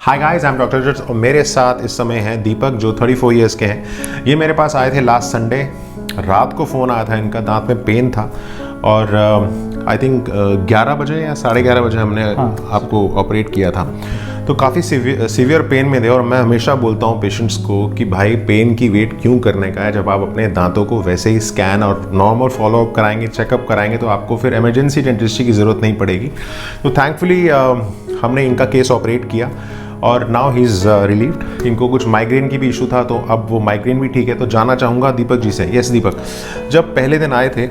Hi guys, I am doctor George और मेरे साथ इस समय हैं दीपक जो 34 इयर्स के हैं। ये मेरे पास आए थे लास्ट संडे। रात को फ़ोन आया था, इनका दांत में पेन था और आई थिंक 11 बजे या 11:30 बजे हमने आपको ऑपरेट किया था। तो काफ़ी सीवियर पेन में थे और मैं हमेशा बोलता हूँ पेशेंट्स को कि भाई पेन की वेट क्यों करने का है, जब आप अपने दांतों को वैसे ही स्कैन और नॉर्मल फॉलोअप कराएंगे, चेकअप कराएंगे तो आपको फिर इमरजेंसी डेंटिस्ट्री की ज़रूरत नहीं पड़ेगी। तो थैंकफुली हमने इनका केस ऑपरेट किया और नाउ ही इज़ रिलीव्ड। इनको कुछ माइग्रेन की भी इशू था तो अब वो माइग्रेन भी ठीक है। तो जानना चाहूँगा दीपक जी से। यस दीपक, जब पहले दिन आए थे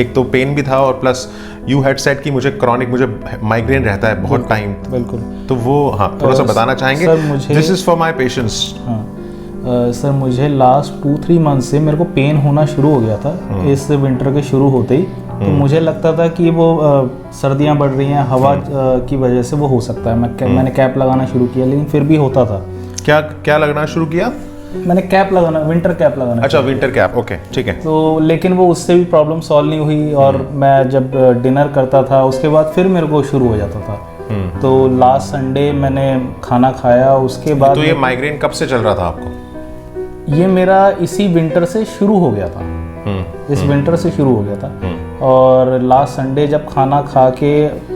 एक तो पेन भी था और प्लस यू हैड सेड कि मुझे माइग्रेन रहता है बहुत टाइम। बिल्कुल। तो वो थोड़ा सा बताना चाहेंगे। सर मुझे this is for my patients. Sir मुझे लास्ट 2-3 मंथ से मेरे को पेन होना शुरू हो गया था इस विंटर के शुरू होते ही। तो मुझे लगता था कि वो सर्दियाँ बढ़ रही हैं, हवा की वजह से वो हो सकता है। मैंने कैप लगाना शुरू किया लेकिन फिर भी होता था। क्या लगना शुरू किया? मैंने कैप लगाना, विंटर कैप लगाना। अच्छा, विंटर कैप, ओके ठीक है। तो लेकिन वो उससे भी प्रॉब्लम सॉल्व नहीं हुई और मैं जब डिनर करता था उसके बाद फिर मेरे को शुरू हो जाता था। तो लास्ट संडे मैंने खाना खाया उसके बाद। तो ये माइग्रेन कब से चल रहा था आपको? ये मेरा इसी विंटर से शुरू हो गया था। इस विंटर से शुरू हो गया था और लास्ट संडे जब खाना खा के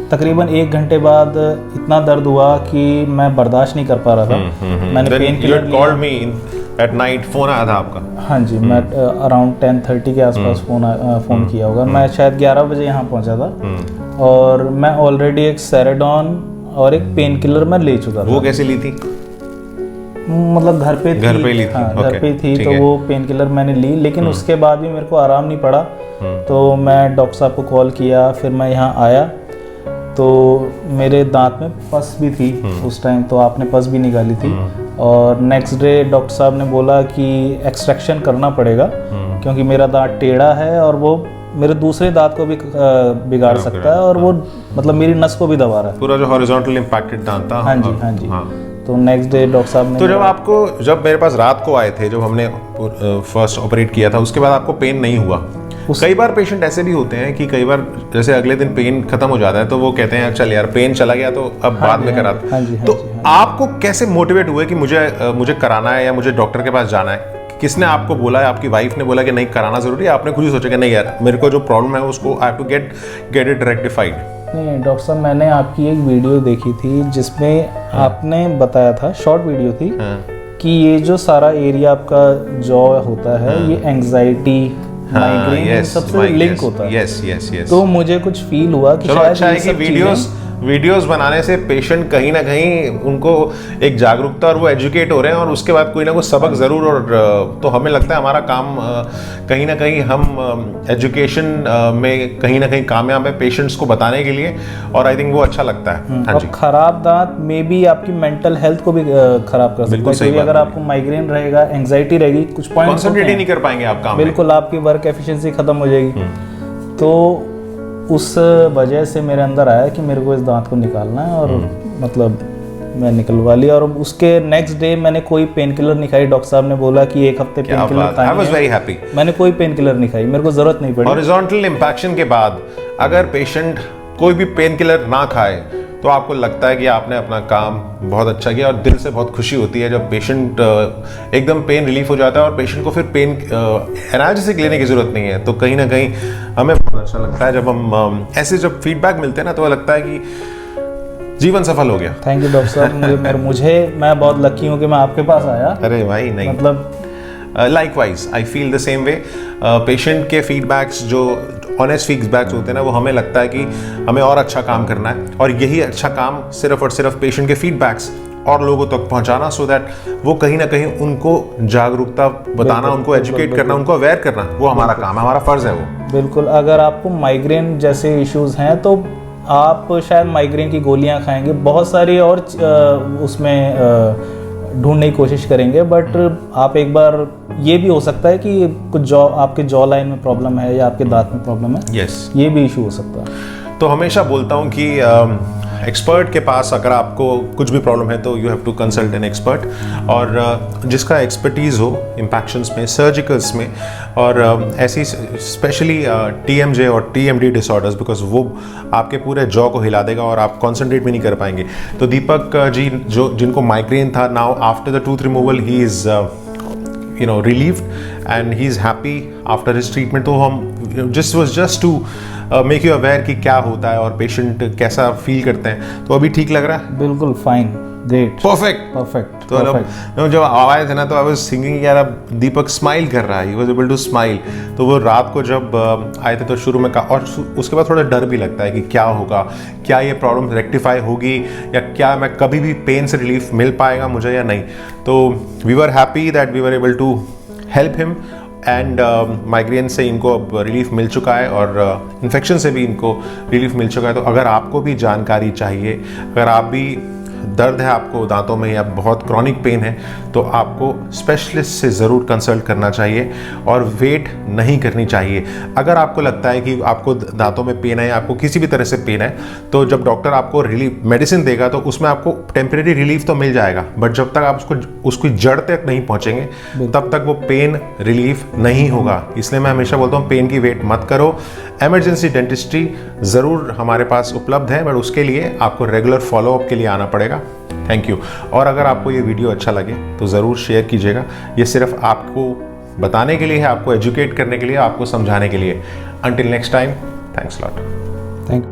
तकरीबन 1 घंटे बाद इतना दर्द हुआ कि मैं बर्दाश्त नहीं कर पा रहा था। मैंने pain killer called me at night, phone आया था आपका? हाँ जी, मैं अराउंड 10:30 के आसपास फ़ोन किया होगा। मैं शायद 11 बजे यहाँ पहुँचा था और मैं ऑलरेडी एक सेरेडॉन और एक पेन किलर मैं ले चुका था। वो कैसे ली थी? मतलब घर पे ली थी। हाँ, घर पे थी तो वो पेन किलर मैंने ली लेकिन उसके बाद भी मेरे को आराम नहीं पड़ा। तो मैं डॉक्टर साहब को कॉल किया, फिर मैं यहाँ आया तो मेरे दांत में पस भी थी उस टाइम, तो आपने पस भी निकाली थी। और नेक्स्ट डे डॉक्टर साहब ने बोला कि एक्सट्रैक्शन करना पड़ेगा क्योंकि मेरा दांत टेढ़ा है और वो मेरे दूसरे दांत को भी बिगाड़ सकता है और वो मतलब मेरी नस को भी दबा रहा है। पूरा जो हॉरिजॉन्टल इम्पैक्टेड दांत था। हाँ जी। तो नेक्स्ट डे डॉक्टर साहब ने, तो जब मेरे पास रात को आए थे, जब हमने फर्स्ट ऑपरेट किया था उसके बाद आपको पेन नहीं हुआ? कई बार पेशेंट ऐसे भी होते हैं कि कई बार जैसे अगले दिन पेन खत्म हो जाता है तो वो कहते हैं चल यार पेन चला गया तो अब बाद में करा। तो आपको कैसे मोटिवेट हुए कि मुझे कराना है या मुझे डॉक्टर के पास जाना है? किसने आपको बोला है? आपकी वाइफ ने बोला कि नहीं कराना जरूरी है? आपने खुद ही सोचा कि नहीं यार मेरे को जो प्रॉब्लम है उसको I have to get it rectified? नहीं डॉक्टर साहब, मैंने आपकी एक वीडियो देखी थी जिसमें आपने बताया था, शॉर्ट वीडियो थी, कि ये जो सारा एरिया आपका जॉ होता है ये एंजाइटी, माइग्रेन सबसे लिंक होता है। यस। तो मुझे कुछ फील हुआ कि चलो अच्छा है कि वीडियोस बनाने से पेशेंट कहीं ना कहीं उनको एक जागरूकता और वो एजुकेट हो रहे हैं और उसके बाद कोई ना कोई सबक ज़रूर। और तो हमें लगता है हमारा काम कहीं ना कहीं हम एजुकेशन में कहीं ना कहीं कामयाब है पेशेंट्स को बताने के लिए और आई थिंक वो अच्छा लगता है। हाँ जी। खराब दांत में भी आपकी मेंटल हेल्थ को भी खराब कर सकता है क्योंकि अगर आपको माइग्रेन रहेगा, एंजाइटी रहेगी, कुछ पॉइंट कॉन्सेंट्रेट ही नहीं कर पाएंगे आप काम में। बिल्कुल, आपकी वर्क एफिशिएंसी खत्म हो जाएगी। तो उस वजह से मेरे अंदर आया कि मेरे को इस दांत को निकालना है और मतलब मैं निकलवा लिया। और उसके नेक्स्ट डे मैंने कोई पेन किलर नहीं खाई। डॉक्टर साहब ने बोला कि 1 हफ्ते पेन किलर खाएंगे। I was very happy. मैंने कोई पेन किलर नहीं खाई, मेरे को जरूरत नहीं पड़ी। हॉरिजॉन्टल इम्पैक्शन के बाद अगर पेशेंट कोई भी पेन किलर ना खाए तो आपको लगता है कि आपने अपना काम बहुत अच्छा किया और दिल से बहुत खुशी होती है जब पेशेंट एकदम पेन रिलीफ हो जाता है और पेशेंट को फिर पेन एनाल्जेसिक लेने की ज़रूरत नहीं है। तो कहीं ना कहीं हमें बहुत अच्छा लगता है जब हम ऐसे जब फीडबैक मिलते हैं ना, तो लगता है कि जीवन सफल हो गया। थैंक यू डॉक्टर साहब। मैं बहुत लकी हूँ कि मैं आपके पास आया। अरे भाई नहीं, मतलब likewise I feel the same way. Patient के फीडबैक्स जो ऑनेस्ट फीडबैक्स होते हैं ना, वो हमें लगता है कि हमें और अच्छा काम करना है और यही अच्छा काम सिर्फ और सिर्फ पेशेंट के फीडबैक्स और लोगों तक पहुंचाना, सो दैट वो कहीं ना कहीं उनको जागरूकता बताना, उनको एजुकेट करना, उनको अवेयर करना, वो हमारा काम है, हमारा फर्ज है वो। बिल्कुल। अगर आपको माइग्रेन जैसे इश्यूज हैं तो आप शायद माइग्रेन की गोलियां खाएंगे, बहुत सारी और उसमें ढूंढने की कोशिश करेंगे, बट आप एक बार ये भी हो सकता है कि कुछ आपके जॉ लाइन में प्रॉब्लम है या आपके दांत में प्रॉब्लम है। यस, ये भी इशू हो सकता है। तो हमेशा बोलता हूँ कि एक्सपर्ट के पास अगर आपको कुछ भी प्रॉब्लम है तो you have to consult an expert, और जिसका एक्सपर्टीज़ हो इम्पैक्शंस में, सर्जिकल्स में, और ऐसी स्पेशली TMJ और TMD डिसऑर्डर्स, बिकॉज वो आपके पूरे जॉ को हिला देगा और आप कॉन्सेंट्रेट भी नहीं कर पाएंगे। तो दीपक जी जो जिनको माइग्रेन था, now after the tooth removal he is relieved and he is happy after his treatment। तो हम just to make you aware कि क्या होता है और पेशेंट कैसा फील करते हैं। तो अभी ठीक लग रहा है? बिल्कुल फाइन, ग्रेट, परफेक्ट। तो जब आए थे ना तो आई वाज थिंकिंग यार अब दीपक स्माइल कर रहा है, he was able to smile. तो वो रात को जब आए थे तो शुरू में और उसके बाद थोड़ा डर भी लगता है कि क्या होगा, क्या ये प्रॉब्लम रेक्टिफाई होगी, या क्या मैं कभी भी पेन से रिलीफ मिल पाएगा मुझे या नहीं। तो we were happy that we were able to help him, and migraine से इनको अब रिलीफ मिल चुका है और इन्फेक्शन से भी इनको रिलीफ मिल चुका है। तो अगर आपको भी जानकारी चाहिए, अगर आप भी दर्द है आपको दांतों में या बहुत क्रॉनिक पेन है, तो आपको स्पेशलिस्ट से ज़रूर कंसल्ट करना चाहिए और वेट नहीं करनी चाहिए। अगर आपको लगता है कि आपको दांतों में पेन है, आपको किसी भी तरह से पेन है, तो जब डॉक्टर आपको रिलीफ मेडिसिन देगा तो उसमें आपको टेम्परेरी रिलीफ तो मिल जाएगा, बट जब तक आप उसकी जड़ तक नहीं पहुँचेंगे तब तक वो पेन रिलीफ नहीं होगा। इसलिए मैं हमेशा बोलता हूँ पेन की वेट मत करो। एमरजेंसी डेंटिस्ट्री ज़रूर हमारे पास उपलब्ध है, बट उसके लिए आपको रेगुलर फॉलोअप के लिए आना पड़ेगा। Thank you. और अगर आपको ये वीडियो अच्छा लगे तो ज़रूर शेयर कीजिएगा। ये सिर्फ आपको बताने के लिए है, आपको एजुकेट करने के लिए, आपको समझाने के लिए। Until next time, thanks lot. Thank you.